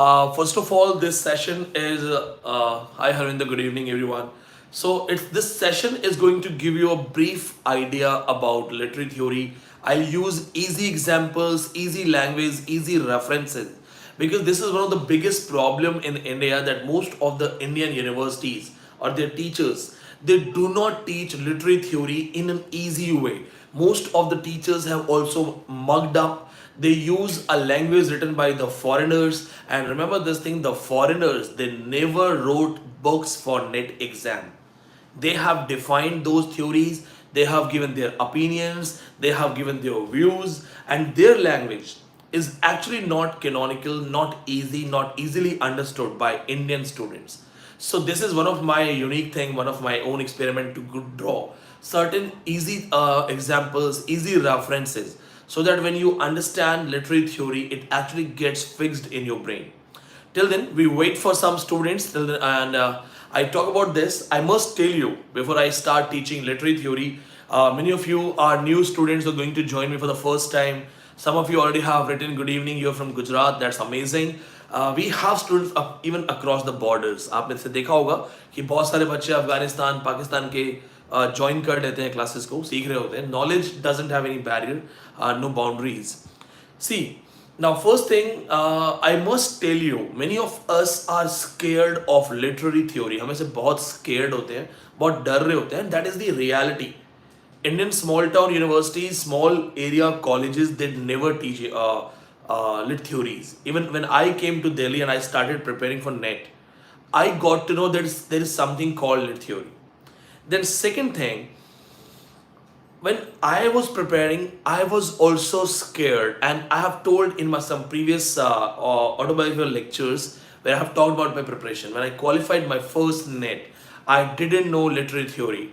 First of all, this session is hi Harinder, good evening everyone. So it's this session is going to give you a brief idea about literary theory. I'll use easy examples, easy language, easy references because this is one of the biggest problem in India that most of the Indian universities or their teachers they do not teach literary theory in an easy way. Most of the teachers have also mugged up. They use a language written by the foreigners, and remember this thing, the foreigners they never wrote books for net exam. They have defined those theories, they have given their opinions, they have given their views, and their language is actually not canonical, not easy, not easily understood by Indian students. So this is one of my unique thing, one of my own experiment to draw certain easy examples, easy references, so that when you understand literary theory, it actually gets fixed in your brain. Till then, we wait for some students. Till then, and I talk about this. I must tell you before I start teaching literary theory. Many of you are new students who are going to join me for the first time. Some of you already have written good evening. You're from Gujarat. That's amazing. We have students even across the borders. आपने से देखा होगा कि बहुत सारे बच्चे अफगानिस्तान पाकिस्तान के join कर लेते हैं क्लासेस को सीख रहे होते हैं. Knowledge doesn't have any barrier, no boundaries. See, now first thing I must tell you, many of us are scared of literary theory. हमें से बहुत scared होते हैं, बहुत डर रहे होते हैं. That is the reality. Indian small town universities, small area colleges, they never teach lit theories. Even when I came to Delhi and I started preparing for NET, I got to know that there is something called lit theory. Then second thing, when I was preparing, I was also scared, and I have told in my some previous autobiographical lectures where I have talked about my preparation. When I qualified my first NET, I didn't know literary theory.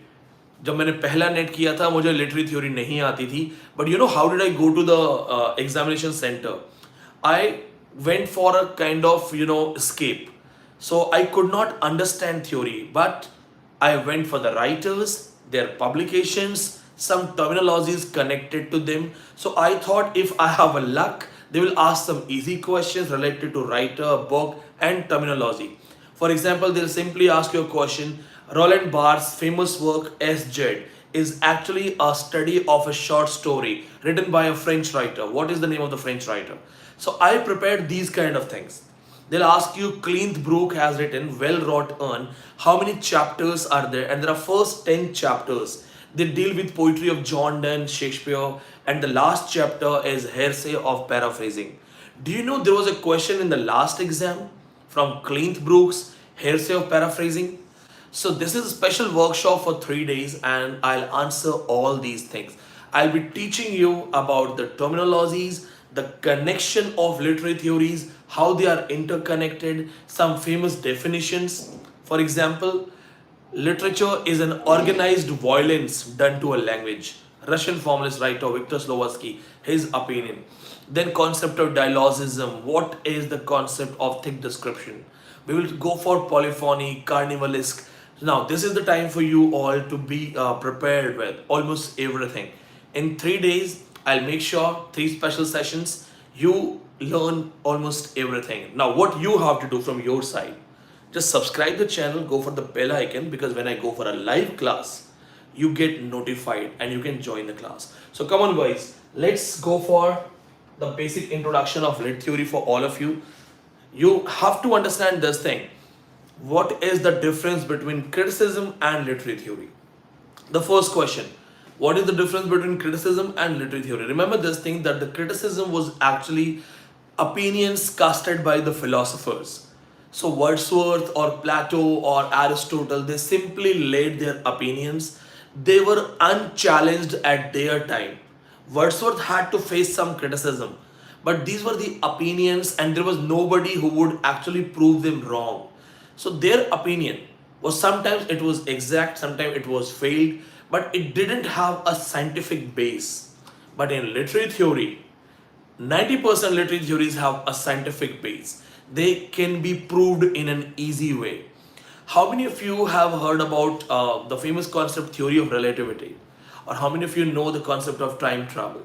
जब मैंने पहला net किया था मुझे literary theory नहीं आती थी but you know how did I go to the examination centre I went for a kind of you know escape. So I could not understand theory, but I went for the writers, their publications, some terminologies connected to them. So I thought if I have a luck, they will ask some easy questions related to writer, book, and terminology. For example, they'll simply ask you a question. Roland Barthes' famous work SZ is actually a study of a short story written by a French writer. What is the name of the French writer? So I prepared these kind of things. They'll ask you, Clint Brook has written Well Wrought Urn. How many chapters are there? And there are first 10 chapters. They deal with poetry of John Donne, Shakespeare, and the last chapter is hearsay of paraphrasing. Do you know there was a question in the last exam from Clint Brook's hearsay of paraphrasing? So this is a special workshop for 3 days and I'll answer all these things. I'll be teaching you about the terminologies, the connection of literary theories, how they are interconnected, some famous definitions. For example, literature is an organized violence done to a language. Russian formalist writer Victor Slovatsky, his opinion. Then concept of dialogism. What is the concept of thick description? We will go for polyphony, carnivalesque. Now, this is the time for you all to be prepared with almost everything. In 3 days, I'll make sure 3 special sessions, you learn almost everything. Now, what you have to do from your side, just subscribe the channel, go for the bell icon because when I go for a live class, you get notified and you can join the class. So come on guys, let's go for the basic introduction of lit theory for all of you. You have to understand this thing. What is the difference between criticism and literary theory? The first question, what is the difference between criticism and literary theory? Remember this thing that the criticism was actually opinions casted by the philosophers. So Wordsworth or Plato or Aristotle, they simply laid their opinions. They were unchallenged at their time. Wordsworth had to face some criticism, but these were the opinions and there was nobody who would actually prove them wrong. So their opinion was sometimes it was exact, sometimes it was failed, but it didn't have a scientific base. But in literary theory, 90% literary theories have a scientific base. They can be proved in an easy way. How many of you have heard about the famous concept theory of relativity? Or how many of you know the concept of time travel?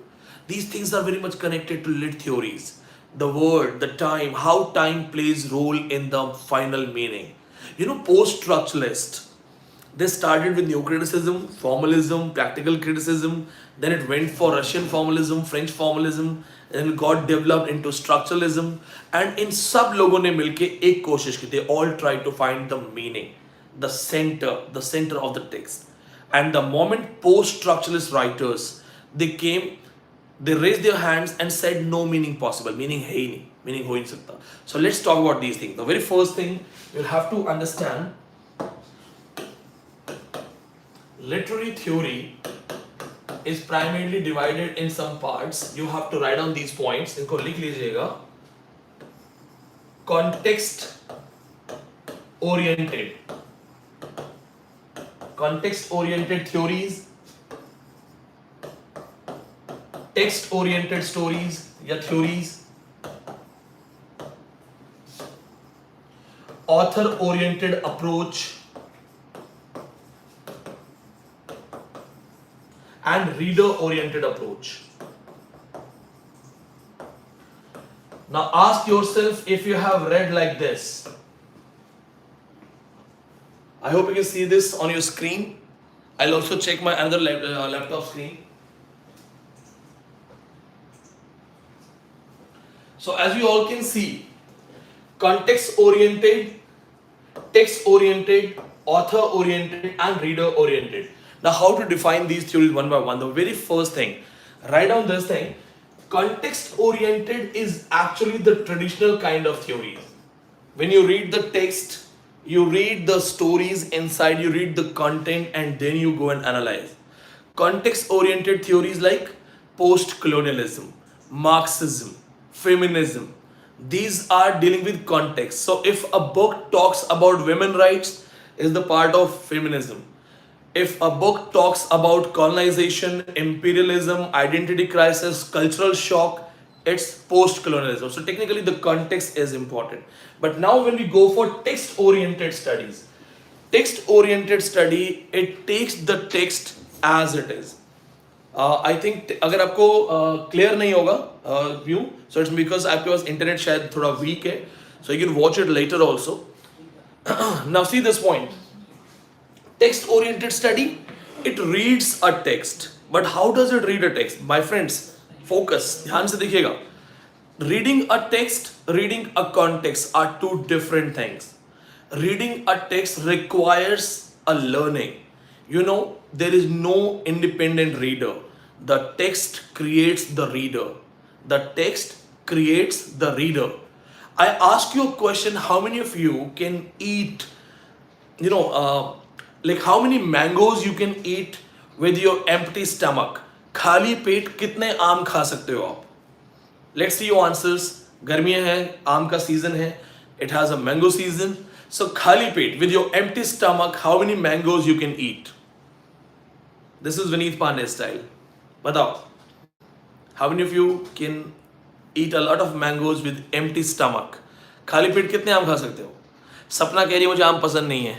These things are very much connected to lit theories. the word, the time, how time plays role in the final meaning. Post-structuralist, they started with neo-criticism, formalism, practical criticism, then it went for Russian formalism, French formalism, and it got developed into structuralism. And in सब लोगों ने मिलके एक कोशिश की, they all tried to find the meaning, the center of the text. And the moment post-structuralist writers, they raised their hands and said no meaning possible, meaning है ही नहीं, meaning हो ही नहीं सकता. So let's talk about these things. The very first thing you'll have to understand, literary theory is primarily divided in some parts. You have to write down these points. इनको लिख लीजिएगा. Context oriented theories, text oriented stories या theories, author oriented approach, and reader oriented approach. Now ask yourself if you have read like this. I hope you can see this on your screen. I'll also check my another laptop screen. So as you all can see, context oriented, text oriented, author oriented, and reader oriented. Now how to define these theories one by one? The very first thing, write down this thing. Context oriented is actually the traditional kind of theories. When you read the text, you read the stories inside, you read the content, and then you go and analyze. Context oriented theories like post-colonialism, Marxism, feminism, these are dealing with context. So if a book talks about women's rights, is the part of feminism. If a book talks about colonization, imperialism, identity crisis, cultural shock, it's post-colonialism. So technically the context is important. But now when we go for text-oriented studies, text-oriented study, it takes the text as it is. I think अगर आपको clear नहीं होगा view, so it's because आपके पास internet शायद थोड़ा weak है, so you can watch it later also. Now see this point. Text oriented study, it reads a text, but how does it read a text? My friends, focus, ध्यान से देखिएगा. Reading a text, reading a context are two different things. Reading a text requires a learning. There is no independent reader. The text creates the reader. The text creates the reader. I ask you a question, how many of you can eat, like how many mangoes you can eat with your empty stomach? खाली पेट कितने आम खा सकते हो आप? Let's see your answers. गर्मियाँ हैं, आम का season है. It has a mango season. So खाली पेट with your empty stomach, how many mangoes you can eat? This is Vineet Pandey style. बताओ. How many of you can eat a lot of mangoes with empty stomach? खाली पेट कितने आम खा सकते हो? सपना कह रही है मुझे आम पसंद नहीं है.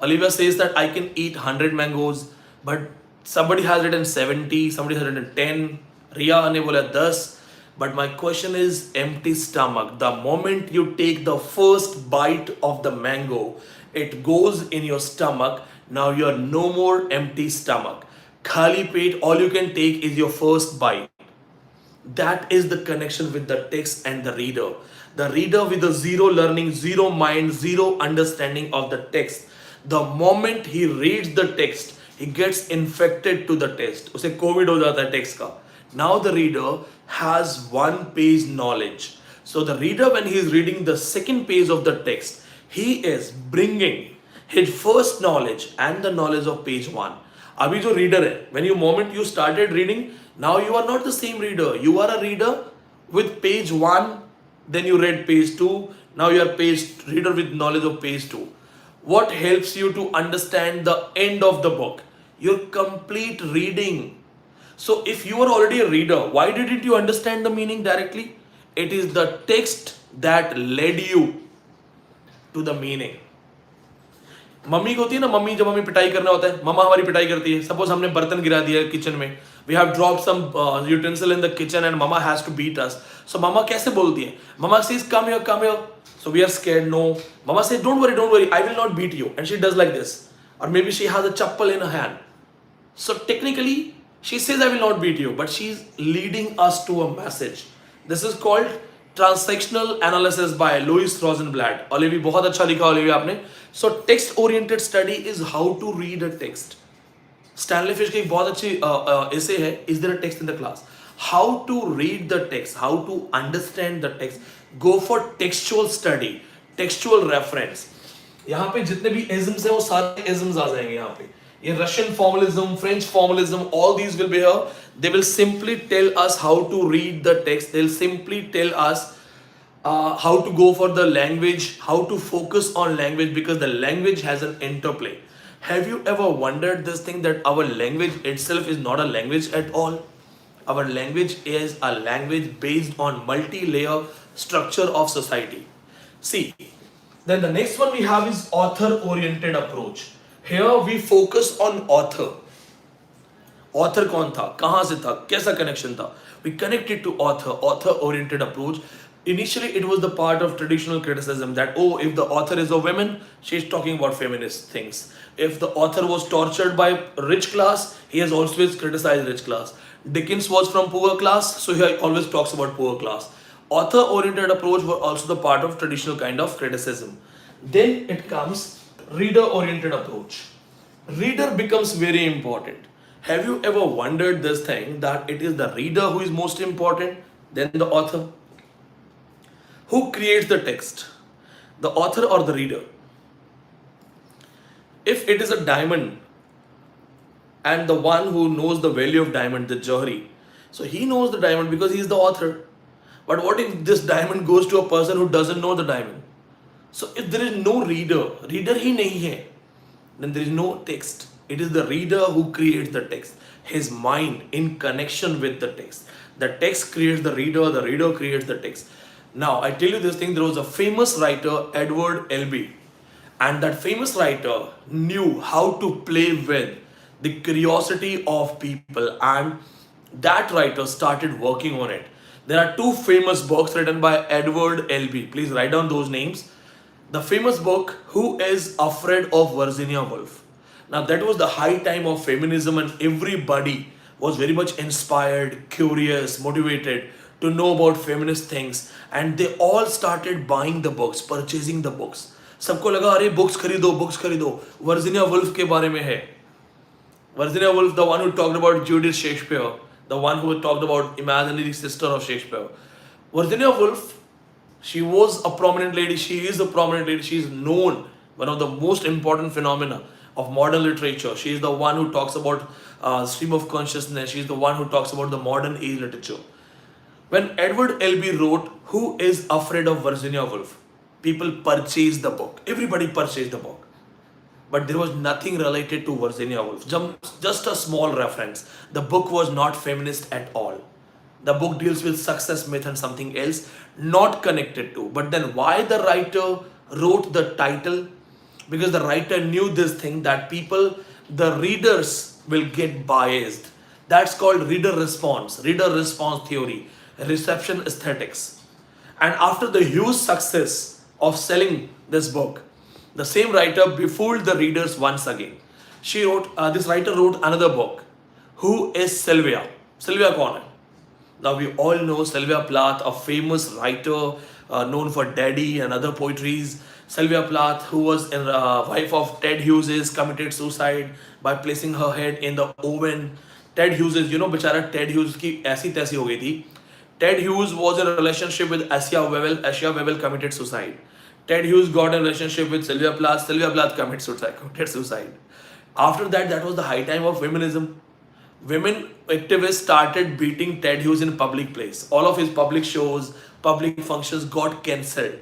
Olivia says that I can eat 100 mangoes, but somebody has written 70, somebody has written 10, Riya ने बोला 10. But my question is empty stomach. The moment you take the first bite of the mango, it goes in your stomach. Now you are no more empty stomach. Khali pet, all you can take is your first bite. That is the connection with the text and the reader. The reader with a zero learning, zero mind, zero understanding of the text. The moment he reads the text, he gets infected to the text. उसे COVID हो जाता है text का. Now the reader has one page knowledge. So the reader, when he is reading the second page of the text, he is bringing his first knowledge and the knowledge of page one. अभी जो reader है, when moment you started reading, now you are not the same reader. You are a reader with page one, then you read page two. Now you are reader with knowledge of page two. What helps you to understand the end of the book? Your complete reading. So if you are already a reader, why didn't you understand the meaning directly? It is the text that led you to the meaning. Mummy को होती है ना, mummy जब हमें पिटाई करना होता है, मम्मा हमारी पिटाई करती है. सपोज हमने बर्तन गिरा दिया किचन में, We have dropped some utensil in the kitchen and mama has to beat us. So mama kaise bolti hai? Mama says, come here, come here. So we are scared, no. Mama says, don't worry, I will not beat you. And she does like this. Or maybe she has a chappal in her hand. So technically, she says, I will not beat you, but she's leading us to a message. This is called transactional analysis by Louis Rosenblatt. Olivier, बहुत अच्छा लिखा Olivier आपने. So text oriented study is how to read a text. Stanley Fish की एक बहुत अच्छी essay है. Is there a text in the class? How to read the text, how to understand the text. Go for textual study, textual reference. यहाँ पे जितने भी isms हैं वो सारे isms आ जाएंगे यहाँ पे. ये Russian formalism, French formalism, all these will be here. They will simply tell us how to read the text. They'll simply tell us how to go for the language, how to focus on language, because the language has an interplay. Have you ever wondered this thing that our language itself is not a language at all? Our language is a language based on multi-layer structure of society. See, then the next one we have is author-oriented approach. Here we focus on author. Author कौन था, कहाँ से था, कैसा connection था? We connect it to author, author-oriented approach. Initially, it was the part of traditional criticism that, oh, if the author is a woman, she's talking about feminist things. If the author was tortured by rich class, he has always criticized rich class. Dickens was from poor class, so he always talks about poor class. Author-oriented approach was also the part of traditional kind of criticism. Then it comes reader-oriented approach. Reader becomes very important. Have you ever wondered this thing that it is the reader who is most important than the author? Who creates the text? The author or the reader? If it is a diamond and the one who knows the value of diamond, the Johari, so he knows the diamond because he is the author. But what if this diamond goes to a person who doesn't know the diamond? So if there is no reader ही नहीं है, then there is no text. It is the reader who creates the text. His mind in connection with the text. The text creates the reader creates the text. Now, I tell you this thing, there was a famous writer, Edward Albee. And that famous writer knew how to play with the curiosity of people. And that writer started working on it. There are two famous books written by Edward Albee. Please write down those names. The famous book, Who is Afraid of Virginia Woolf? Now that was the high time of feminism and everybody was very much inspired, curious, motivated to know about feminist things, and they all started buying the books, purchasing the books. सबको लगा अरे books खरीदो. Virginia Woolf के बारे में है. Virginia Woolf, the one who talked about Judith Shakespeare, the one who talked about imaginary sister of Shakespeare. Virginia Woolf, she was a prominent lady, she is a prominent lady, she is known, one of the most important phenomena of modern literature. She is the one who talks about stream of consciousness, she is the one who talks about the modern age literature. When Edward Albee wrote Who is Afraid of Virginia Woolf, people purchased the book, everybody purchased the book. But there was nothing related to Virginia Woolf, just a small reference. The book was not feminist at all. The book deals with success myth and something else, not connected to. But then why the writer wrote the title? Because the writer knew this thing that people, the readers will get biased. That's called reader response theory, reception aesthetics. And after the huge success of selling this book, the same writer befooled the readers once again. This writer wrote another book, Who is Sylvia? Sylvia कौन है? Now we all know Sylvia Plath, a famous writer known for Daddy and other poetries. Sylvia Plath, who was a wife of Ted Hughes, committed suicide by placing her head in the oven. Ted Hughes, बेचारा Ted Hughes की ऐसी तैसी हो गई थी. Ted Hughes was in a relationship with Asia Webel committed suicide. Ted Hughes got in a relationship with Sylvia Plath committed suicide. After that, that was the high time of feminism. Women activists started beating Ted Hughes in public place. All of his public shows, public functions got cancelled.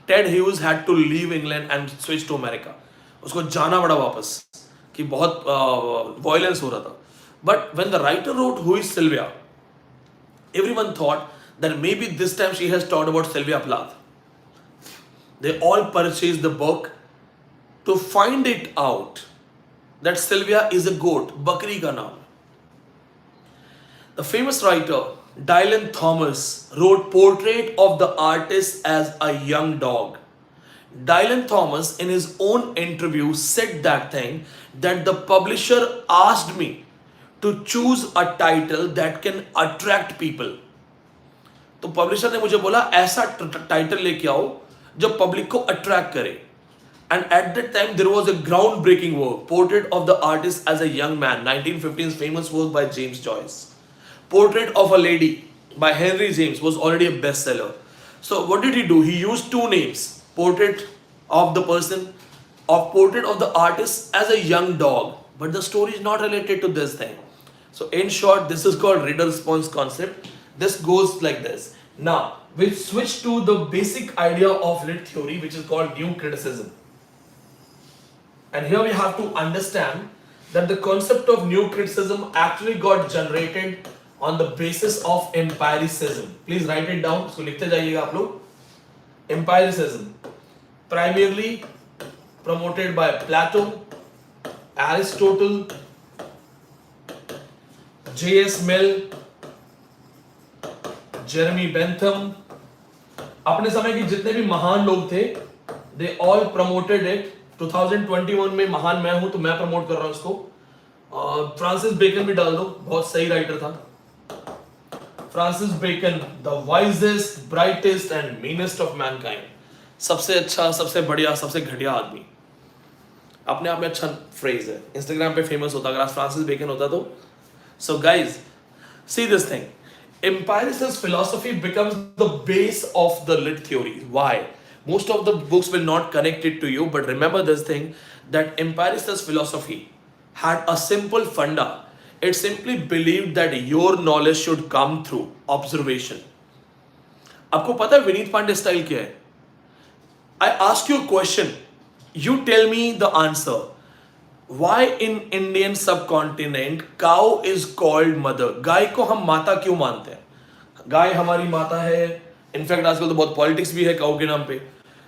Ted Hughes had to leave England and switch to America. उसको जाना पड़ा वापस कि बहुत violence हो रहा था. But when the writer wrote Who is Sylvia, everyone thought that maybe this time she has talked about Sylvia Plath. They all purchased the book to find it out that Sylvia is a goat, Bakri ka naam. The famous writer Dylan Thomas wrote Portrait of the Artist as a Young Dog. Dylan Thomas, in his own interview, said that the publisher asked me to choose a title that can attract people. तो publisher ने मुझे बोला ऐसा title लेके आओ जो public को attract करे. And at that time there was a groundbreaking work, Portrait of the Artist as a Young Man, 1915's famous work by James Joyce. Portrait of a Lady by Henry James was already a bestseller. So what did he do? He used two names, Portrait of the person, of Portrait of the Artist as a Young Dog, but the story is not related to this thing. So in short, this is called reader response concept. This goes like this. Now we'll switch to the basic idea of lit theory, which is called new criticism. And here we have to understand that the concept of new criticism actually got generated on the basis of empiricism. Please write it down. इसको लिखते जाइएगा आप लोग. Empiricism, primarily promoted by Plato, Aristotle, J.S. Mill, Jeremy Bentham. अपने समय के जितने भी महान लोग थे, they all promoted it. 2021 में महान मैं हूं तो मैं प्रमोट कर रहा हूं इसको. फ्रांसिस बेकन भी डाल दो, बहुत सही राइटर था. Francis Bacon, the wisest, brightest and meanest of mankind. सबसे अच्छा, सबसे बढ़िया, सबसे घटिया आदमी. अपने आप में अच्छा फ्रेज है, इंस्टाग्राम पे फेमस होता. अगर आज फ्रांसिस बेकन होता तो. So guys, see this thing. Empiricist philosophy becomes the base of the lit theory. Why? Most of the books will not connect it to you, but remember this thing, that empiricist philosophy had a simple funda. It simply believed that your knowledge should come through observation. आपको पता है Vineet Pandey style क्या है? I ask you a question, you tell me the answer. Why in Indian subcontinent cow is called mother? गाय को हम माता क्यों मानते हैं? गाय हमारी माता है. इनफैक्ट आजकल तो बहुत पॉलिटिक्स भी है काउ के नाम पे.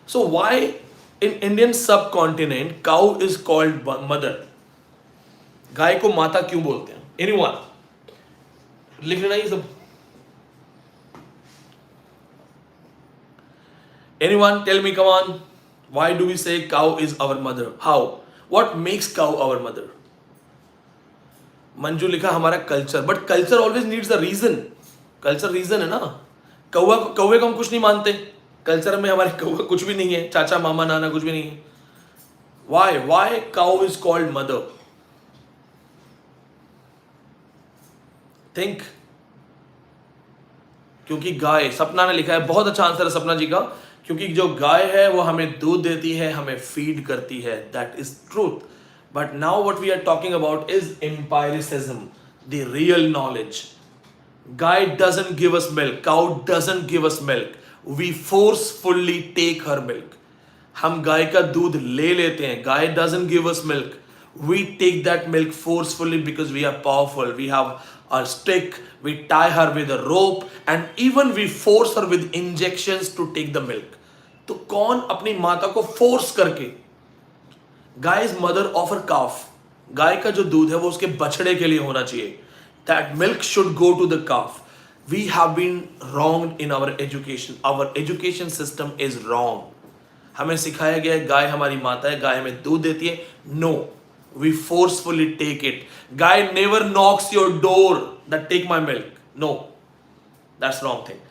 So why in Indian subcontinent cow is called mother? गाय को माता क्यों बोलते हैं? एनीवन लिख लेना ये सब. Anyone tell me, come on. Why do we say cow is our mother? How? What makes cow our mother? Manju लिखा हमारा culture, but culture always needs a reason. Culture reason है ना. कौवे को हम कुछ नहीं मानते. कल्चर में हमारे कौवा कुछ भी नहीं है. चाचा मामा नाना कुछ भी नहीं है. Why cow is called mother? Think. क्योंकि गाय, सपना ने लिखा है, बहुत अच्छा आंसर है सपना जी का. क्योंकि जो गाय है वो हमें दूध देती है, हमें फीड करती है. That is truth. But now what we are talking about is empiricism, the real knowledge. Guy doesn't give us milk. Cow doesn't give us milk. We forcefully take her milk. हम गाय का दूध ले लेते हैं. Guy doesn't give us milk. We take that milk forcefully because we are powerful. We have a stick. We tie her with a rope, and even we force her with injections to take the milk. तो कौन अपनी माता को force करके? Guy is mother of her calf. गाय का जो दूध है वो उसके बछड़े के लिए होना चाहिए. That milk should go to the calf. We have been wronged in our education. Our education system is wrong. हमें सिखाया गया है गाय हमारी माता है, गाय हमें दूध देती है. No, we forcefully take it. Guy never knocks your door that take my milk. No, that's wrong thing.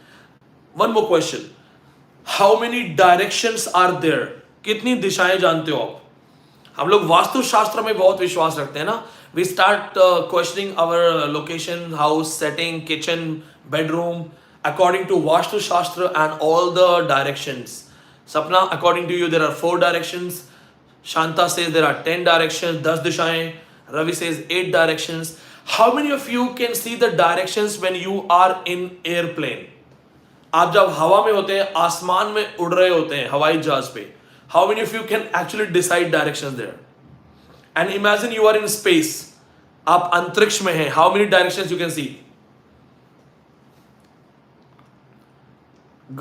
One more question. How many directions are there? कितनी दिशाएं जानते हो आप? हम लोग वास्तुशास्त्र में बहुत विश्वास रखते हैं ना. We start questioning our location, house, setting, kitchen, bedroom according to Vastu Shastra and all the directions. Sapna, according to you, there are 4 directions. Shanta says there are 10 directions, 10 dishaएं. Ravi says 8 directions. How many of you can see the directions when you are in airplane? आप जब हवा में होते हैं, आसमान में उड़ रहे होते हैं हवाई जहाज पे. How many of you can actually decide directions there? And imagine you are in space. आप अंतरिक्ष में हैं. How many directions you can see?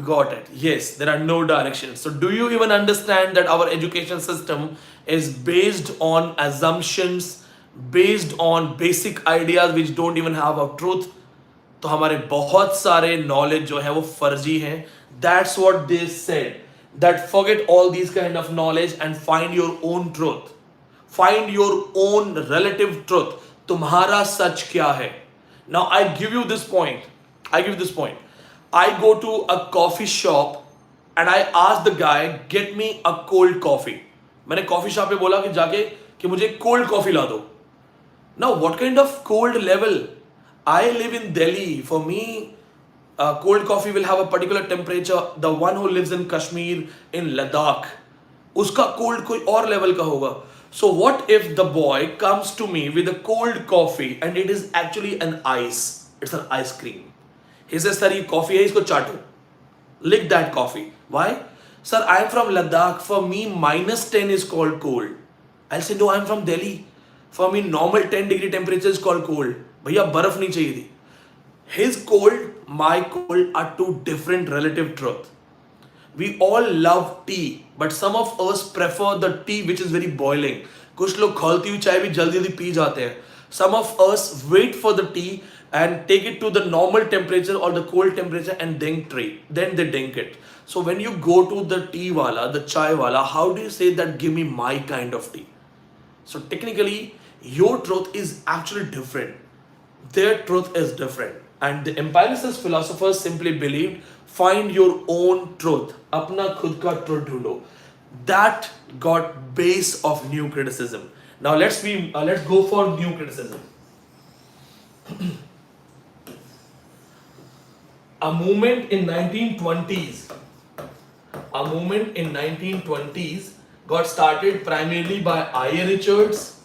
Got it. Yes, there are no directions. So do you even understand that our education system is based on assumptions, based on basic ideas which don't even have a truth? तो हमारे बहुत सारे knowledge जो है वो फर्जी हैं. That's what they said, that forget all these kind of knowledge and find your own truth. Find your own relative truth. तुम्हारा सच क्या है? Now I give you this point. I go to a coffee shop and I ask the guy, get me a cold coffee. मैंने coffee shop पे बोला कि जाके कि मुझे कोल्ड कॉफी ला दो. Now what kind of cold level? I live in Delhi. For me, cold coffee will have a particular temperature. The one who lives in Kashmir, in Ladakh, उसका cold कोई और level का होगा. So what if the boy comes to me with a cold coffee and it is actually an ice? It's an ice cream. He says, sir, ये coffee है, इसको चाटो. Lick that coffee. Why? Sir, I am from Ladakh. For me, -10 is called cold. I'll say, no, I am from Delhi. For me, normal 10-degree temperature is called cold. भैया बर्फ नहीं चाहिए थी. His cold, my cold are two different relative truth. We all love tea, but some of us prefer the tea which is very boiling. कुछ लोग खौलती हुई चाय भी जल्दी जल्दी पी जाते हैं. Some of us wait for the tea and take it to the normal temperature or the cold temperature and then they drink it. So when you go to the tea wala, the chai wala, how do you say that give me my kind of tea? So technically your truth is actually different. Their truth is different. And the empiricist philosophers simply believed find your own truth. अपना खुद का truth ढूंढो. That got base of new criticism. Now let's go for new criticism. A movement in 1920s got started primarily by I.A. Richards.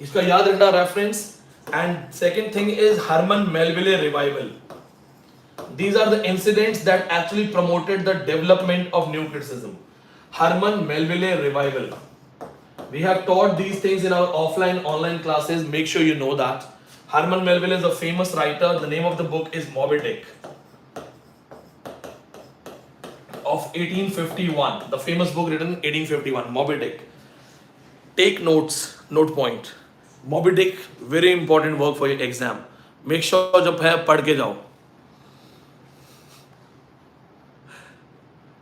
इसका याद रखना reference. And second thing is Harman Melville revival. These are the incidents that actually promoted the development of new criticism. Harman Melville revival. We have taught these things in our offline online classes. Make sure you know that. Harman Melville is a famous writer. The name of the book is Moby Dick of 1851. The famous book written in 1851, Moby Dick. Take notes, note point. Moby Dick, very important work for your exam. Make sure जब है पढ़ के जाओ.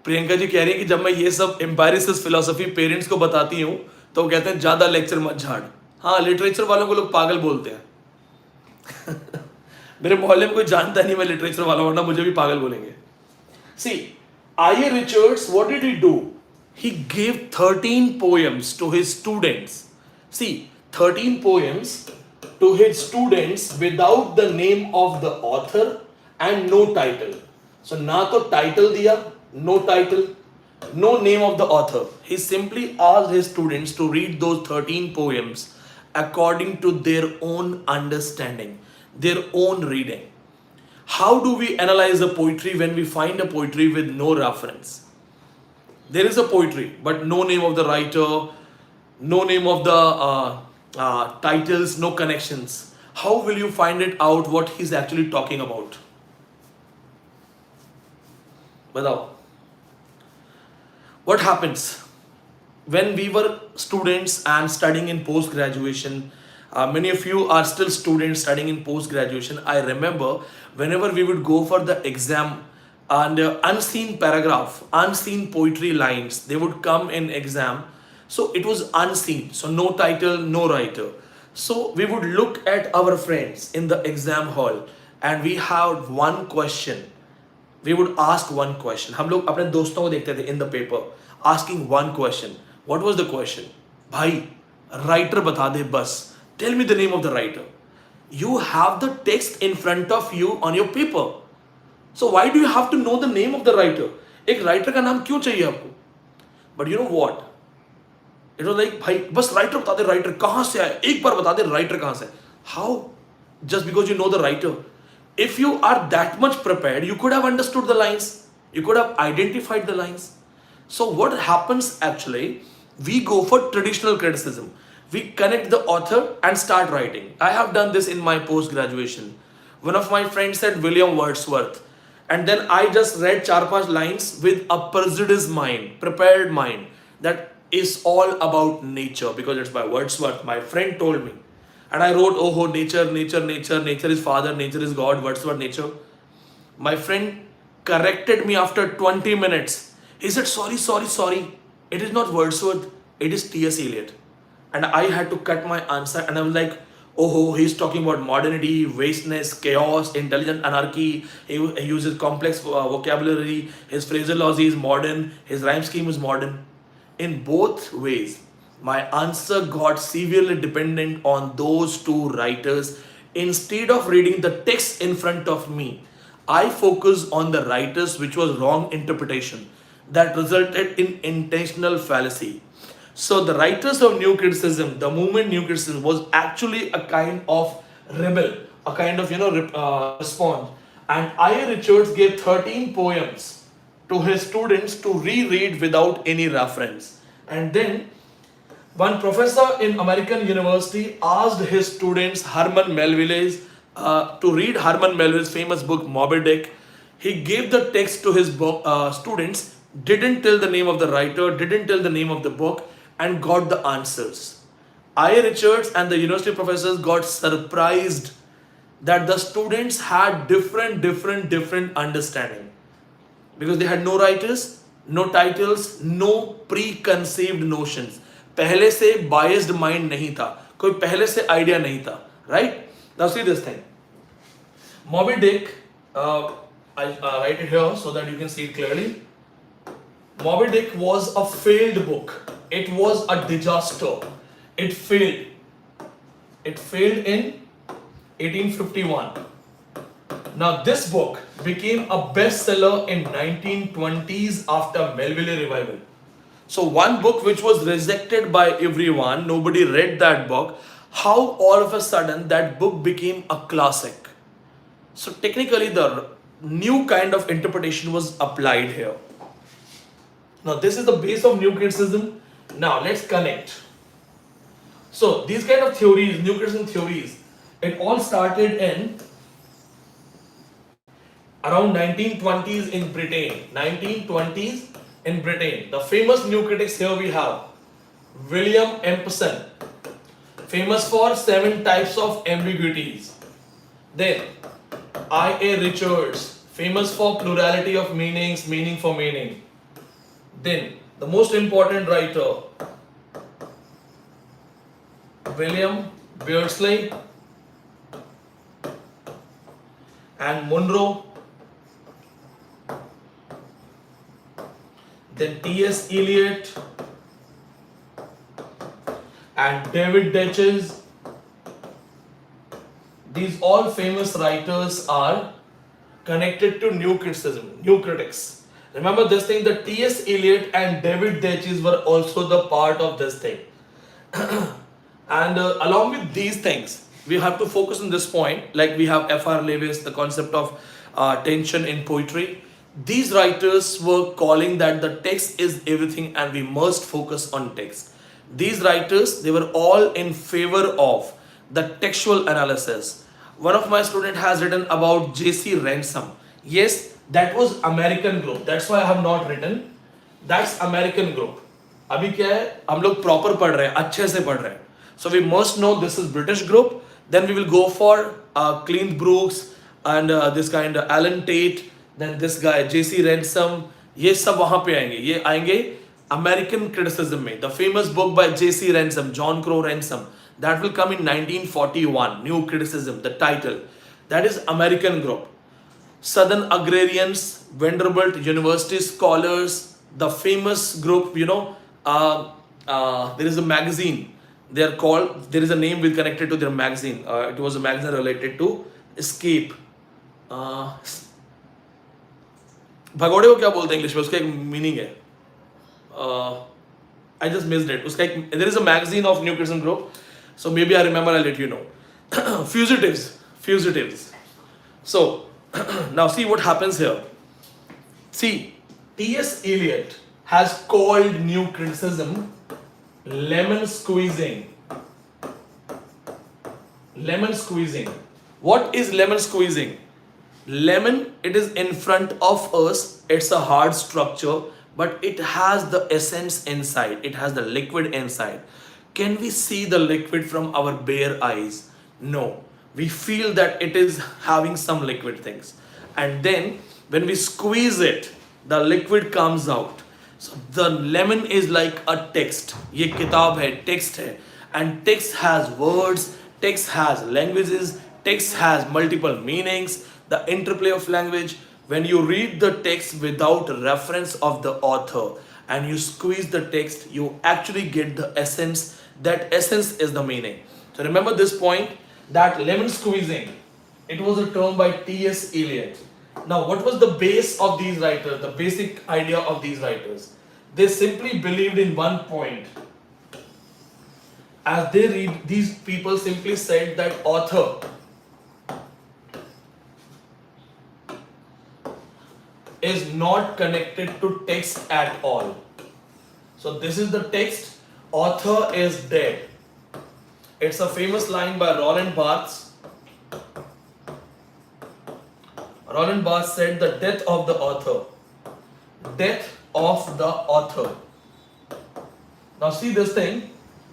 प्रियंका जी कह रही है कि जब मैं ये सब एम्पायरिसिस्ट फिलोसफी पेरेंट्स को बताती हूँ तो वो कहते हैं ज्यादा लेक्चर मत झाड़. हाँ, लिटरेचर वालों को लोग पागल बोलते हैं. मेरे मोहल्ले में कोई जानता नहीं मैं लिटरेचर वाला, वरना मुझे भी पागल बोलेंगे. See, I.A. Richards, what did he do? He gave 13 poems to his students. See, 13 poems to his students without the name of the author and no title. So ना तो title दिया, no title, no name of the author. He simply asked his students to read those 13 poems according to their own understanding, their own reading. How do we analyze the poetry when we find a poetry with no reference? There is a poetry, but no name of the writer, no name of the titles, no connections. How will you find it out what he's actually talking about? Badao. What happens when we were students and studying in post-graduation? Many of you are still students studying in post-graduation. I remember whenever we would go for the exam and unseen paragraph, unseen poetry lines, they would come in exam. So it was unseen, so no title, no writer. So we would look at our friends in the exam hall and we had one question. We would ask one question. हम लोग अपने दोस्तों को देखते थे in the paper asking one question. What was the question? भाई writer बता दे बस. Tell me the name of the writer. You have the text in front of you on your paper. So why do you have to know the name of the writer? एक writer का नाम क्यों चाहिए आपको? But you know what? It was like भाई बस writer बता दे, writer कहाँ से आया? एक बार बता दे writer कहाँ से? How? Just because you know the writer. If you are that much prepared, you could have understood the lines. You could have identified the lines. So what happens actually? We go for traditional criticism. We connect the author and start writing. I have done this in my post-graduation. One of my friends said William Wordsworth. And then I just read 4-5 lines with a prejudiced mind, prepared mind. That is all about nature because it's by Wordsworth. My friend told me. And I wrote, oh, nature, nature, nature, nature is father, nature is God, what's what nature? My friend corrected me after 20 minutes. He said, sorry, sorry, sorry. It is not Wordsworth, it is T.S. Eliot. And I had to cut my answer, and I was like, oh, he's talking about modernity, wasteness, chaos, intelligent anarchy. He uses complex vocabulary. His phraseology is modern. His rhyme scheme is modern. In both ways, my answer got severely dependent on those two writers. Instead of reading the text in front of me, I focused on the writers, which was wrong interpretation that resulted in intentional fallacy. So the writers of New Criticism, the movement New Criticism, was actually a kind of rebel, a kind of response. And I. Richards gave 13 poems to his students to reread without any reference. And then one professor in American University asked his students Herman Melville's to read Herman Melville's famous book Moby Dick. He gave the text to his book, students, didn't tell the name of the writer, didn't tell the name of the book, and got the answers. I. Richards and the university professors got surprised that the students had different understanding, because they had no writers, no titles, no preconceived notions. पहले से biased mind नहीं था, कोई पहले से idea नहीं था, right? Now see this thing. Moby Dick, I write it here so that you can see it clearly. Moby Dick was a failed book. It was a disaster. It failed. It failed in 1851. Now this book became a bestseller in 1920s after Melville revival. So one book which was rejected by everyone, nobody read that book. How all of a sudden that book became a classic? So technically the new kind of interpretation was applied here. Now this is the base of New Criticism. Now let's connect. So these kind of theories, New Criticism theories, it all started in around 1920s in Britain. 1920s in Britain. The famous new critics here we have William Empson, famous for 7 types of ambiguities. Then I.A. Richards, famous for plurality of meanings, meaning for meaning. Then the most important writer, William Beardsley and Monroe. Then T.S. Eliot and David Deutsch. These all famous writers are connected to New Criticism, New Critics. Remember this thing, that T.S. Eliot and David Deutsch were also the part of this thing. And along with these things, we have to focus on this point, like we have F.R. Lewis, the concept of tension in poetry. These writers were calling that the text is everything and we must focus on text. These writers, they were all in favor of the textual analysis. One of my students has written about J.C. Ransom. Yes, that was American group. That's why I have not written. That's American group. अभी क्या है, हम लोग proper पढ़ रहे हैं, अच्छे से पढ़ रहे हैं. So we must know this is British group. Then we will go for Clint Brooks and this kind of Alan Tate. Then this guy J.C. Ransom. ये सब वहाँ पे आएंगे. ये आएंगे American criticism में. The famous book by J.C. Ransom, John Crow Ransom, that will come in 1941. New Criticism, the title. That is American group. Southern agrarians, Vanderbilt University scholars, the famous group. There is a magazine. They are called. There is a name with connected to their magazine. It was a magazine related to Escape. भगोड़े को क्या बोलते हैं English में? उसका एक meaning है. I just missed it. उसका एक, there is a magazine of New Criticism group. So maybe I remember. I'll let you know. Fugitives. So now see what happens here. See, T.S. Eliot has called New Criticism lemon squeezing. Lemon squeezing. What is lemon squeezing? Lemon, it is in front of us. It's a hard structure, but it has the essence inside. It has the liquid inside. Can we see the liquid from our bare eyes? No. We feel that it is having some liquid things. And then when we squeeze it, the liquid comes out. So the lemon is like a text. ये किताब है, text है. And text has words, text has languages, text has multiple meanings, the interplay of language. When you read the text without reference of the author and you squeeze the text, you actually get the essence. That essence is the meaning. So remember this point, that lemon squeezing, it was a term by T.S. Eliot. Now, what was the base of these writers, the basic idea of these writers? They simply believed in one point. As they read, these people simply said that author is not connected to text at all. So this is the text, author is dead. It's a famous line by Roland Barthes. Roland Barthes said the death of the author. Death of the author. Now see this thing.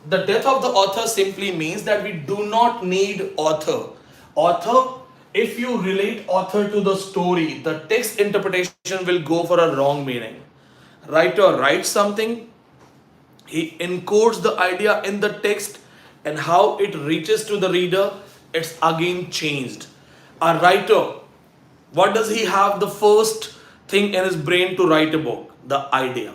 The death of the author simply means that we do not need author. Author, if you relate author to the story, the text interpretation will go for a wrong meaning. Writer writes something, he encodes the idea in the text, and how it reaches to the reader, it's again changed. A writer, what does he have the first thing in his brain to write a book? The idea.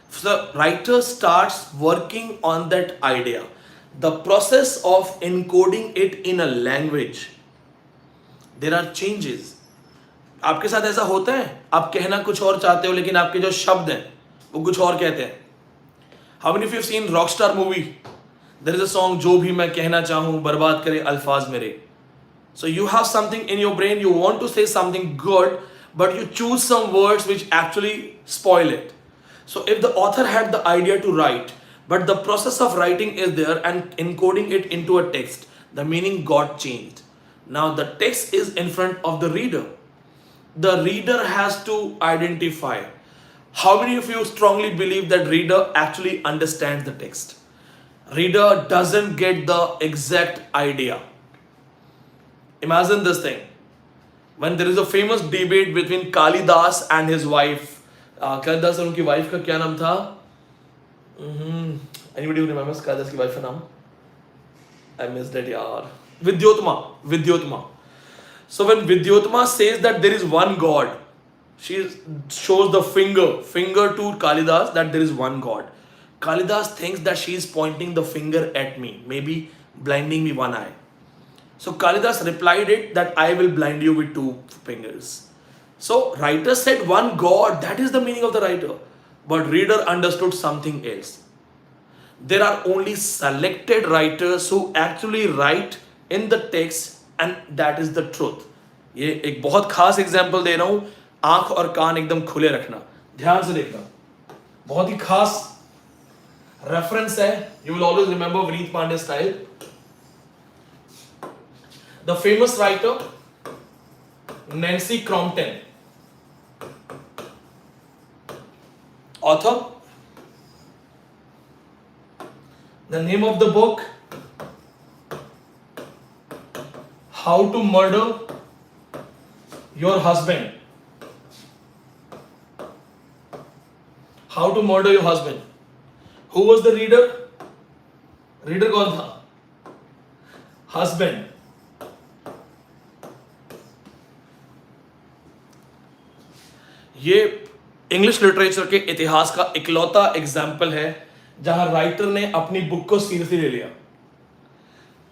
So the writer starts working on that idea. The process of encoding it in a language, there are changes. आपके साथ ऐसा होता है, आप कहना कुछ और चाहते हो लेकिन आपके जो शब्द हैं वो कुछ और कहते हैं. How many of you have seen Rockstar movie? There is a song, जो भी मैं कहना चाहूँ बर्बाद करे अल्फाज मेरे. So you have something in your brain, you want to say something good, but you choose some words which actually spoil it. So if the author had the idea to write, but the process of writing is there and encoding it into a text, the meaning got changed. Now the text is in front of the reader. The reader has to identify. How many of you strongly believe that reader actually understands the text? Reader doesn't get the exact idea. Imagine this thing. When there is a famous debate between Kalidas and his wife, Kalidas और उनकी wife का क्या नाम था? Anybody who remembers Kalidas की wife का नाम? I missed it यार. Vidyotma. So when Vidyotma says that there is one God, she shows the finger to Kalidas that there is one God. Kalidas thinks that she is pointing the finger at me, maybe blinding me one eye. So Kalidas replied it that I will blind you with two fingers. So writer said one God, that is the meaning of the writer. But reader understood something else. There are only selected writers who actually write in the text, and that is the truth. ये एक बहुत खास example दे रहा हूं, आंख और कान एकदम खुले रखना, ध्यान से देखना. बहुत ही खास रेफरेंस है. You will always remember Vineet Pandey's style. The famous writer Nancy Crompton, author. The name of the book, How to Murder Your Husband. How to Murder Your Husband. Who was the reader? Reader कौन था? Husband. ये English literature के इतिहास का इकलौता example है जहां writer ने अपनी बुक को सीरियसली ले लिया.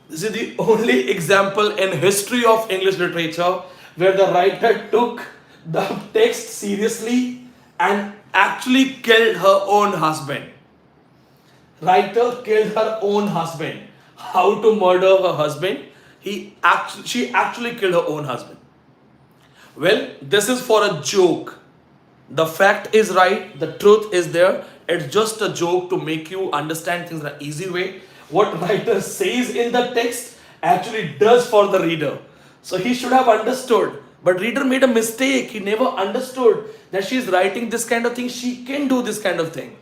This is the only example in history of English literature where the writer took the text seriously and actually killed her own husband. Writer killed her own husband. How to murder her husband? She actually killed her own husband. Well, this is for a joke. The fact is right, the truth is there. It's just a joke to make you understand things in an easy way. What writer says in the text actually does for the reader. So he should have understood. But reader made a mistake. He never understood that she is writing this kind of thing. She can do this kind of thing.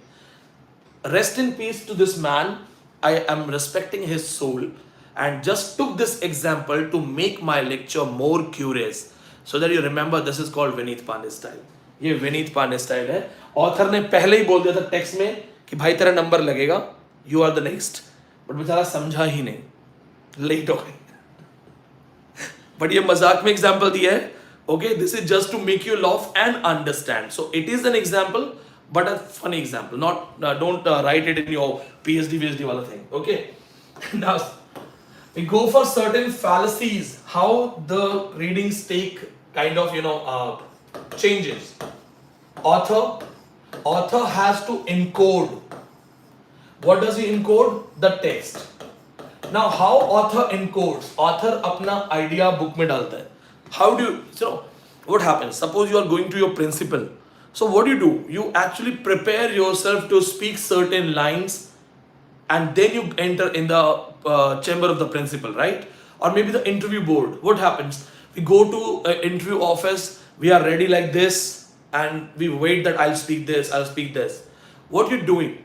Rest in peace to this man. I am respecting his soul and just took this example to make my lecture more curious. So that you remember, this is called Vineet Pandey style. ये Vineet Pandey style है. Author ने पहले ही बोल दिया था text में कि भाई तेरा नंबर लगेगा, you are the next, but बेचारा समझा ही नहीं, लेट हो गए. बट ये मजाक में एग्जांपल दिया है. Okay, this is just to make you laugh and understand. So it is an example, but a funny example, not don't write it in your PhD wala thing. Okay. Now we go for certain fallacies, how the readings take kind of changes. Author has to encode. What does he encode? The text. Now how author encodes? Author अपना idea book में डालता है. How do you what happens? Suppose you are going to your principal. So what do? You actually prepare yourself to speak certain lines and then you enter in the chamber of the principal, right? Or maybe the interview board. What happens? We go to an interview office, we are ready like this and we wait that I'll speak this. What you're doing?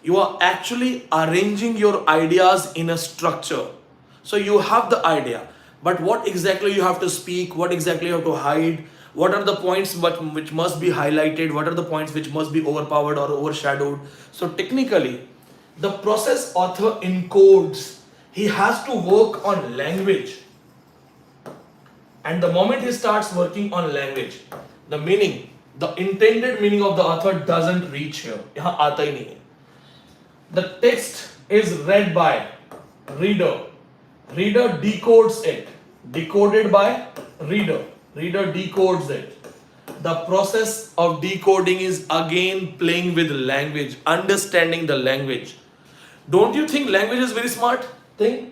You are actually arranging your ideas in a structure. So you have the idea, but what exactly you have to speak, what exactly you have to hide, what are the points which must be highlighted, what are the points which must be overpowered or overshadowed. So technically, the process author encodes. He has to work on language. And the moment he starts working on language, the meaning, the intended meaning of the author doesn't reach here. यहाँ आता ही नहीं है. The text is read by reader. Reader decodes it. Decoded by reader. Reader decodes it. The process of decoding is again playing with language, understanding the language. Don't you think language is very smart thing?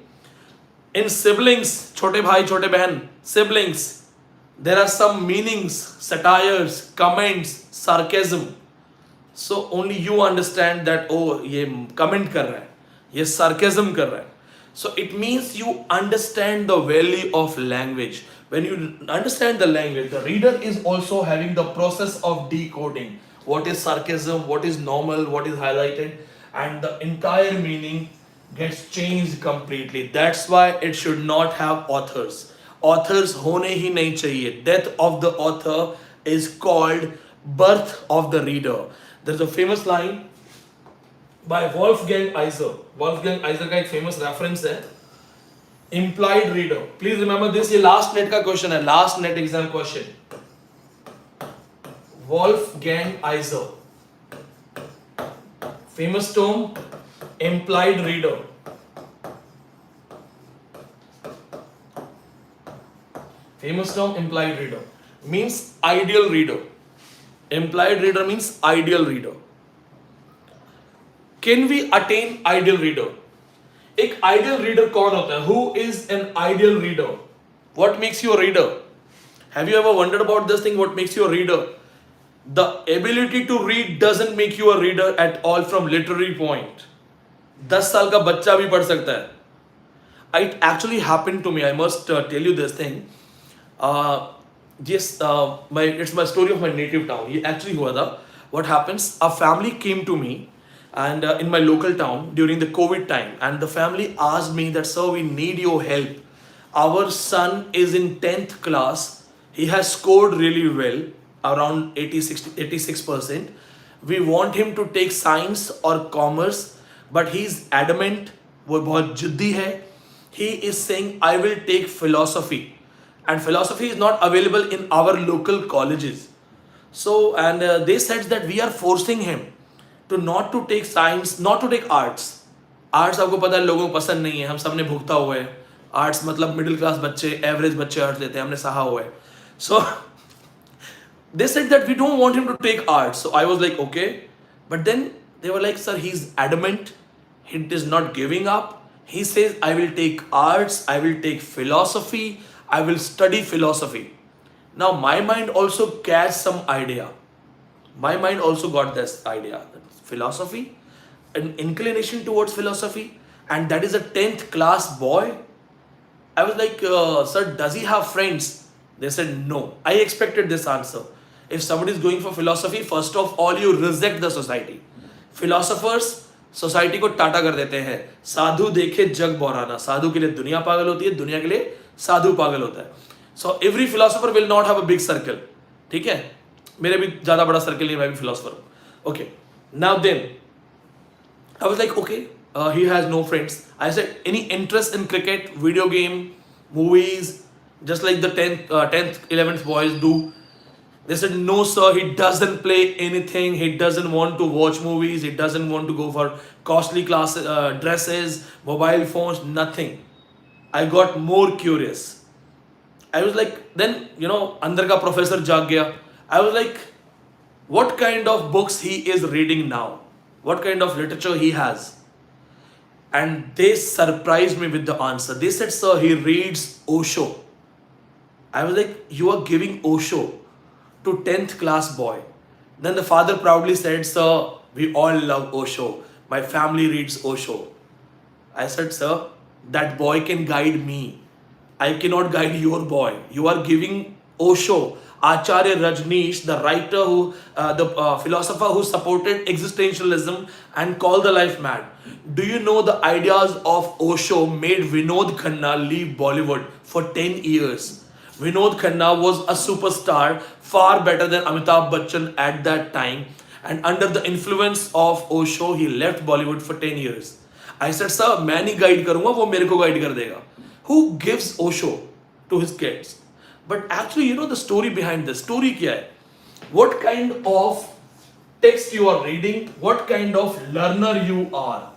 In siblings, छोटे भाई छोटे बहन, siblings, there are some meanings, satires, comments, sarcasm. So only you understand that, oh, ये comment कर रहा है, ये sarcasm कर रहा है. So it means you understand the value of language. When you understand the language, the reader is also having the process of decoding. What is sarcasm, what is normal, what is highlighted, and the entire meaning gets changed completely. That's why it should not have authors. Authors होने ही नहीं चाहिए. Death of the author is called birth of the reader. There's a famous line by Wolfgang Iser. Wolfgang Iser का एक famous reference है. Implied reader. Please remember this. ये last net का question है. Last net exam question. Wolfgang Iser. Famous term. Implied reader. Famous term. Implied reader. Means ideal reader. Implied reader means ideal reader. Can we attain ideal reader? एक ideal reader कौन होता है? Who is an ideal reader? What makes you a reader? Have you ever wondered about this thing? What makes you a reader? The ability to read doesn't make you a reader at all from literary point. 10 साल का बच्चा भी पढ़ सकता है. It actually happened to me. I must tell you this thing. It's my story of my native town. ये actually हुआ था. What happens? A family came to me. And in my local town during the COVID time, and the family asked me that, sir, we need your help. Our son is in 10th class. He has scored really well, around 86%. We want him to take science or commerce, but he's adamant. वो बहुत जिद्दी है. He is saying, I will take philosophy. And philosophy is not available in our local colleges. So, and they said that we are forcing him to not to take science, not to take arts. Arts आपको पता है लोगों को पसंद नहीं है. हम सबने भुगता हुआ है. Arts मतलब middle class बच्चे, average बच्चे arts लेते हैं. हमने सहा हुआ है. So they said that we don't want him to take arts. So I was like, okay. But then they were like, sir, he's adamant. He is not giving up. He says, I will take arts. I will take philosophy. I will study philosophy. Now my mind also catch some idea. My mind also got this idea. Philosophy, an inclination towards philosophy, and that is a 10th class boy. I was like, sir, does he have friends? They said no. I expected this answer. If somebody is going for philosophy, first of all, you reject the society. Philosophers society को टाटा कर देते हैं. साधु देखे जग बौराना. साधु के लिए दुनिया पागल होती है, दुनिया के लिए साधु पागल होता है. So every philosopher will not have a big circle. ठीक है, मेरे भी ज्यादा बड़ा सर्कल नहीं, मैं भी फिलोसोफर हूं. Okay, now then I was like, okay, he has no friends. I said, any interest in cricket, video game, movies, just like the 10th, 11th boys do? They said, no, sir, he doesn't play anything. He doesn't want to watch movies. He doesn't want to go for costly dresses, mobile phones, nothing. I got more curious. I was like, then, andar ka professor jaag gaya. I was like, what kind of books he is reading now? What kind of literature he has? And they surprised me with the answer. They said, sir, he reads Osho. I was like, you are giving Osho to 10th class boy. Then the father proudly said, sir, we all love Osho. My family reads Osho. I said, sir, that boy can guide me. I cannot guide your boy. You are giving Osho. Acharya Rajneesh, the writer the philosopher who supported existentialism and called the life mad. Do you know the ideas of Osho made Vinod Khanna leave Bollywood for 10 years? Vinod Khanna was a superstar, far better than Amitabh Bachchan at that time. And under the influence of Osho, he left Bollywood for 10 years. I said, sir, मैं नहीं guide करूँगा, वो मेरे को guide कर देगा. Who gives Osho to his kids? But actually, the story behind this. Story kya hai? What kind of text you are reading? What kind of learner you are?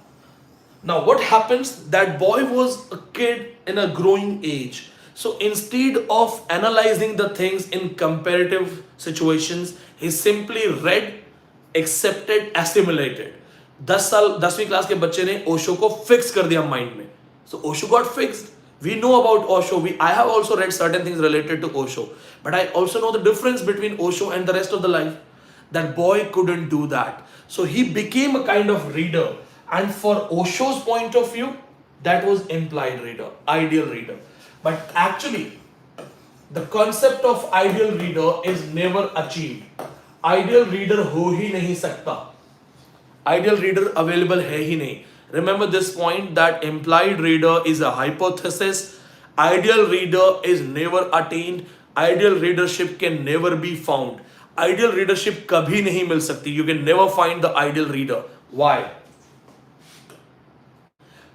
Now, what happens? That boy was a kid in a growing age. So instead of analyzing the things in comparative situations, he simply read, accepted, assimilated. 10वीं class के बच्चे ने ओशो को fix कर दिया mind में. So Osho got fixed. We know about Osho. I have also read certain things related to Osho. But I also know the difference between Osho and the rest of the life. That boy couldn't do that. So he became a kind of reader. And for Osho's point of view, that was implied reader, ideal reader. But actually, the concept of ideal reader is never achieved. Ideal reader ho hi nahi sakta. Ideal reader available hai hi nahi. Remember this point that implied reader is a hypothesis. Ideal reader is never attained. Ideal readership can never be found. Ideal readership kabhi nahi mil sakti. You can never find the ideal reader. Why?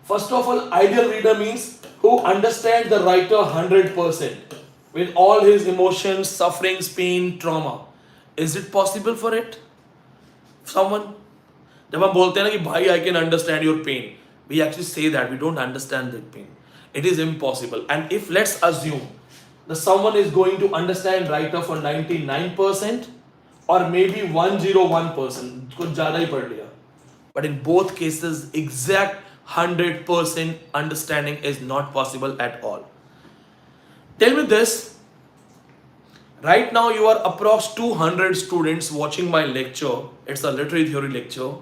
First of all, ideal reader means who understands the writer 100% with all his emotions, sufferings, pain, trauma. Is it possible for it? Someone? जब हम बोलते हैं ना कि भाई I can understand your pain, we actually say that we don't understand that pain. It is impossible. And if let's assume that someone is going to understand writer for 99% or maybe 101%, कुछ ज़्यादा ही पढ़ लिया. But in both cases, exact 100% understanding is not possible at all. Tell me this. Right now you are approx 200 students watching my lecture. It's a literary theory lecture.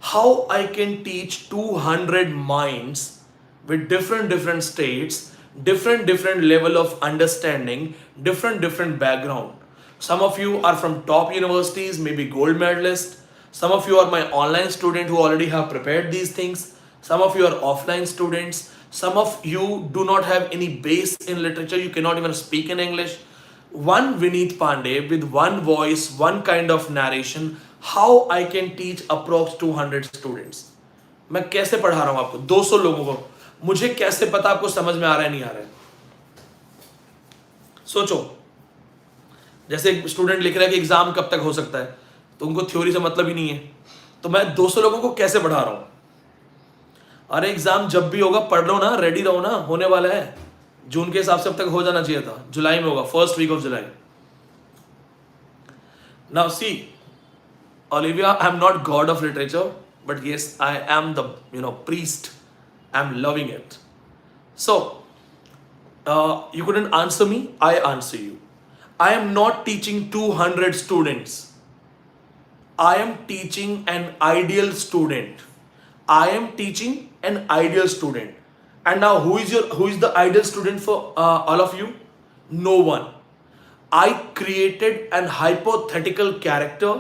How I can teach 200 minds with different states, different level of understanding, different background. Some of you are from top universities, maybe gold medalists. Some of you are my online student who already have prepared these things. Some of you are offline students. Some of you do not have any base in literature. You cannot even speak in English. One Vineet Pandey with one voice, one kind of narration. How I can teach approx 200 students? मैं कैसे पढ़ा रहा हूं आपको 200 लोगों को? मुझे कैसे पता आपको समझ में आ रहा है नहीं आ रहा है? सोचो, जैसे एक स्टूडेंट लिख रहा है कि एग्जाम कब तक हो सकता है, तो उनको थ्योरी से मतलब ही नहीं है, तो मैं 200 लोगों को कैसे पढ़ा रहा हूं? अरे एग्जाम जब भी होगा पढ़ लो ना, रेडी रहो ना, होने वाला है. जून के हिसाब से अब तक हो जाना चाहिए था, जुलाई में होगा, first week of July. Now see Olivia, I am not god of literature, but yes, I am the priest. I am loving it. So you couldn't answer me, I answer you. I am not teaching 200 students. I am teaching an ideal student. I am teaching an ideal student. And now who is the ideal student for all of you? No one. I created an hypothetical character.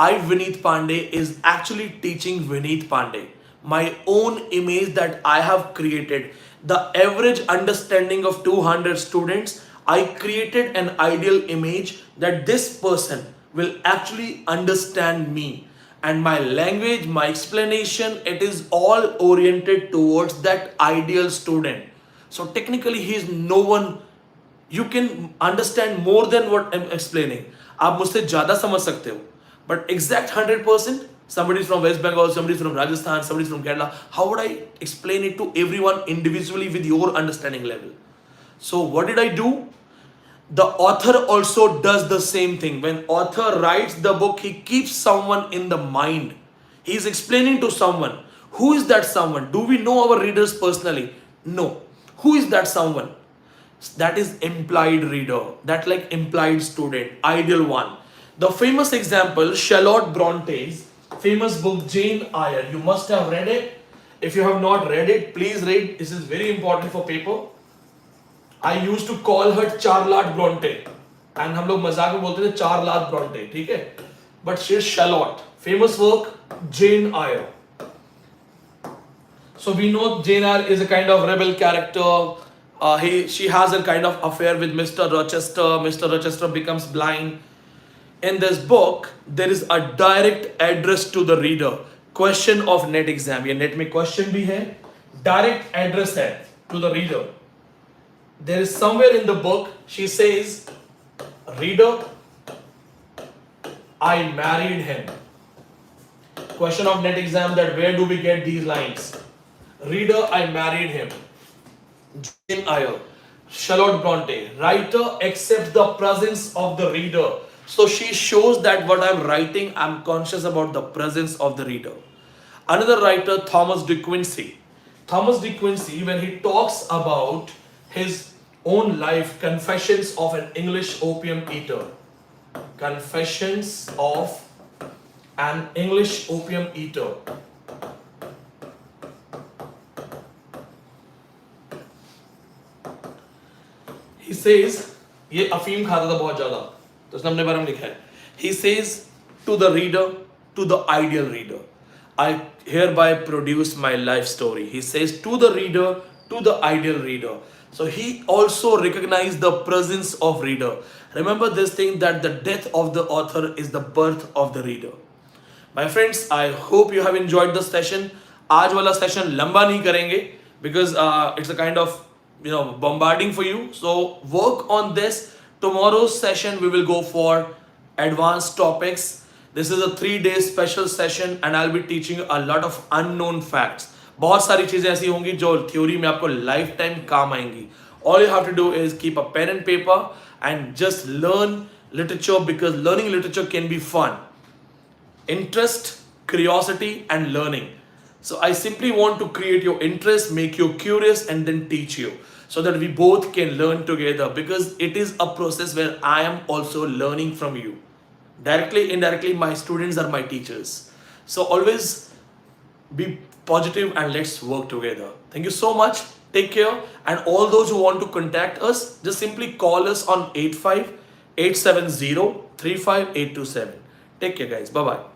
I, Vineet Pandey, is actually teaching Vineet Pandey. My own image that I have created. The average understanding of 200 students, I created an ideal image that this person will actually understand me. And my language, my explanation, it is all oriented towards that ideal student. So technically, he is no one. You can understand more than what I'm explaining. आप मुझसे ज़्यादा समझ सकते हो. But exact 100%, somebody is from West Bengal, somebody is from Rajasthan, somebody is from Kerala. How would I explain it to everyone individually with your understanding level? So what did I do? The author also does the same thing. When author writes the book, he keeps someone in the mind. He is explaining to someone. Who is that someone? Do we know our readers personally? No. Who is that someone? That is implied reader. That like implied student, ideal one. The famous example, Charlotte Bronte's famous book Jane Eyre. You must have read it. If you have not read it, please read. This is very important for paper. I used to call her Charlotte Bronte. And हम लोग मजाक में बोलते थे Charlotte Bronte, ठीक है? But she is Charlotte. Famous work, Jane Eyre. So we know Jane Eyre is a kind of rebel character. She has a kind of affair with Mr. Rochester. Mr. Rochester becomes blind. In this book, there is a direct address to the reader. Question of net exam. ये net में question भी है. Direct address है to the reader. There is somewhere in the book, she says, reader, I married him. Question of net exam, that where do we get these lines? Reader, I married him. Jane Eyre, Charlotte Bronte, writer accepts the presence of the reader. So she shows that what I'm writing, I'm conscious about the presence of the reader. Another writer, Thomas de Quincey. Thomas de Quincey, when he talks about his own life, Confessions of an English Opium Eater. Confessions of an English Opium Eater. He says, ये अफीम खाता था बहुत ज़्यादा, तो उसने अपने बारे में लिखा है. He says to the reader, to the ideal reader, I hereby produce my life story. He says to the reader, to the ideal reader. So he also recognized the presence of reader. Remember this thing, that the death of the author is the birth of the reader. My friends, I hope you have enjoyed the session. आज वाला session लंबा नहीं करेंगे because it's a kind of bombarding for you. So work on this. Tomorrow's session we will go for advanced topics. This is a 3-day special session and I'll be teaching a lot of unknown facts. बहुत सारी चीजें ऐसी होंगी जो theory में आपको life time काम आएंगी. All you have to do is keep a pen and paper and just learn literature, because learning literature can be fun. Interest, curiosity and learning. So I simply want to create your interest, make you curious and then teach you, so that we both can learn together, because it is a process where I am also learning from you. Directly, indirectly, my students are my teachers. So always be positive and let's work together. Thank you so much. Take care. And all those who want to contact us, just simply call us on 85 870 35827. Take care, guys. Bye-bye.